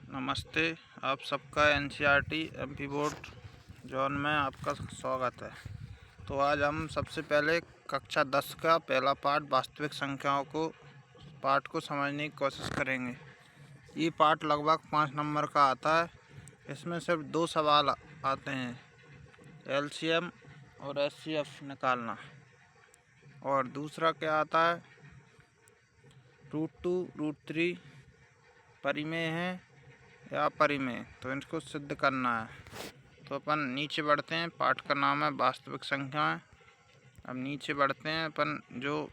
नमस्ते, आप सबका एनसीईआरटी एमपी बोर्ड जोन में आपका स्वागत है। तो आज हम सबसे पहले कक्षा 10 का पहला पाठ वास्तविक संख्याओं को पाठ को समझने की कोशिश करेंगे। ये पाठ लगभग 5 नंबर का आता है। इसमें सिर्फ 2 सवाल आते हैं, एलसीएम और एचसीएफ निकालना। और दूसरा क्या आता है, √2 √3 परिमेय है या अपरिमेय, तो इनको सिद्ध करना है। तो अपन नीचे बढ़ते हैं। पाठ का नाम है वास्तविक संख्याएं। अब नीचे बढ़ते हैं। अपन जो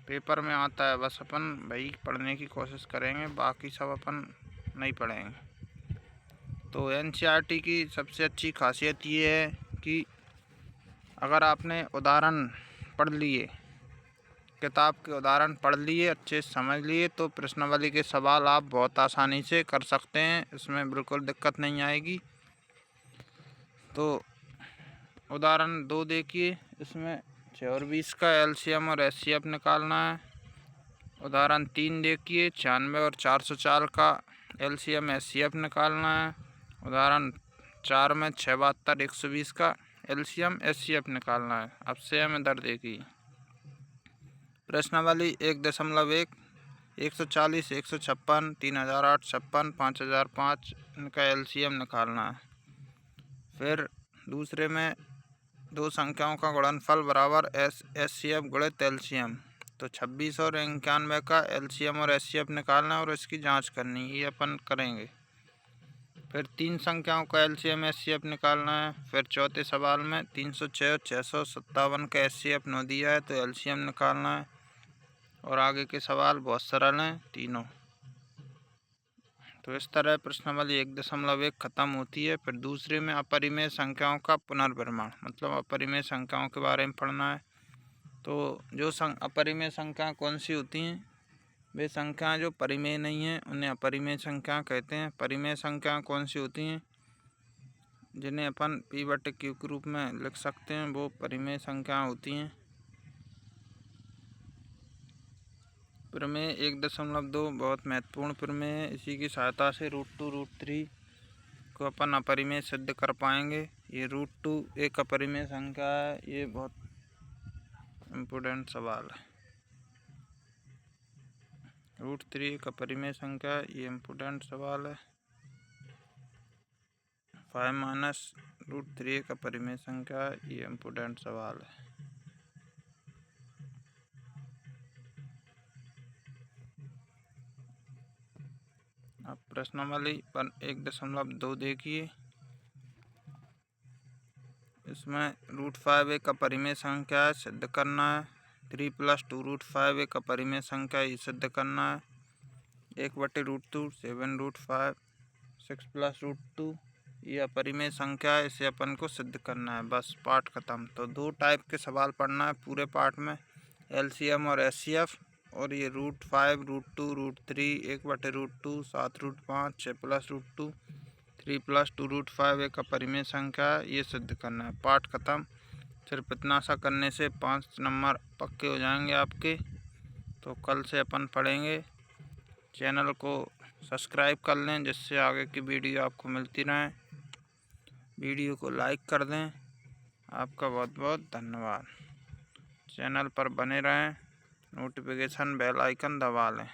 पेपर में आता है बस अपन वही पढ़ने की कोशिश करेंगे, बाकी सब अपन नहीं पढ़ेंगे। तो एनसीईआरटी की सबसे अच्छी खासियत ये है कि अगर आपने उदाहरण पढ़ लिए, किताब के उदाहरण पढ़ लिए, अच्छे से समझ लिए, तो प्रश्नावली के सवाल आप बहुत आसानी से कर सकते हैं। इसमें बिल्कुल दिक्कत नहीं आएगी। तो उदाहरण 2 देखिए। इसमें 6 और 20 का एलसीएम और एचसीएफ निकालना है। उदाहरण 3 देखिए, 96 और 404 का एलसीएम एचसीएफ निकालना है। उदाहरण 4 में 6, 72, 120 का एलसीएम एचसीएफ निकालना है। अब सेम इधर देखिए, प्रश्नावली 1.1, 140, 156, 3856, 5005 इनका एलसीएम निकालना है। फिर दूसरे में 2 संख्याओं का गुणनफल बराबर एचसीएफ गुणित एलसीएम, तो 26 और 91 का एलसीएम और एचसीएफ निकालना है और इसकी जांच करनी है, ये अपन करेंगे। फिर 3 संख्याओं का एलसीएम एचसीएफ निकालना है। फिर चौथे सवाल में 306 और 657 का एचसीएफ न दिया है, तो एलसीएम निकालना है। और आगे के सवाल बहुत सरल हैं तीनों। तो इस तरह प्रश्नावली 1.1 खत्म होती है। फिर दूसरे में अपरिमेय संख्याओं का पुनर्निर्माण, मतलब अपरिमेय संख्याओं के बारे में पढ़ना है। तो जो अपरिमेय संख्याएं कौन सी होती हैं, वे संख्याएं जो परिमेय नहीं हैं उन्हें अपरिमेय संख्या कहते हैं। परिमेय संख्याएं कौन सी होती हैं, जिन्हें अपन P/Q के रूप में लिख सकते हैं, वो परिमेय संख्याएं होती हैं। प्रमेय 1.2 बहुत महत्वपूर्ण प्रमेय है। इसी की सहायता से √2 √3 को अपन अपरिमेय सिद्ध कर पाएंगे। ये √2 एक अपरिमेय संख्या है, ये बहुत इम्पोर्टेंट सवाल है। √3 एक अपरिमेय संख्या है, ये इम्पोर्टेंट सवाल है। 5 - √3 एक अपरिमेय संख्या है, ये इम्पोर्टेंट सवाल है। अब प्रश्नावली 1.2 देखिए। इसमें √5 एक अपरिमेय संख्या है, सिद्ध करना है। 3 + 2 √5 एक अपरिमेय संख्या, ये सिद्ध करना है। 1/√2 7 √5, 6 + √2 ये अपरिमेय संख्या है, इसे अपन को सिद्ध करना है। बस पाठ खत्म। तो 2 टाइप के सवाल पढ़ना है पूरे पाठ में, एलसीएम और एचसीएफ। और ये √5 √2 √3 1/√2 7 √5 6 + √2 3 + 2 √5 एक अपरिमेय संख्या है, ये सिद्ध करना है। पाठ खत्म। सिर्फ इतना सा करने से 5 नंबर पक्के हो जाएंगे आपके। तो कल से अपन पढ़ेंगे। चैनल को सब्सक्राइब कर लें, जिससे आगे की वीडियो आपको मिलती रहें। वीडियो को लाइक कर दें। आपका बहुत बहुत धन्यवाद। चैनल पर बने रहें, नोटिफिकेशन बेल आइकन दबा लें।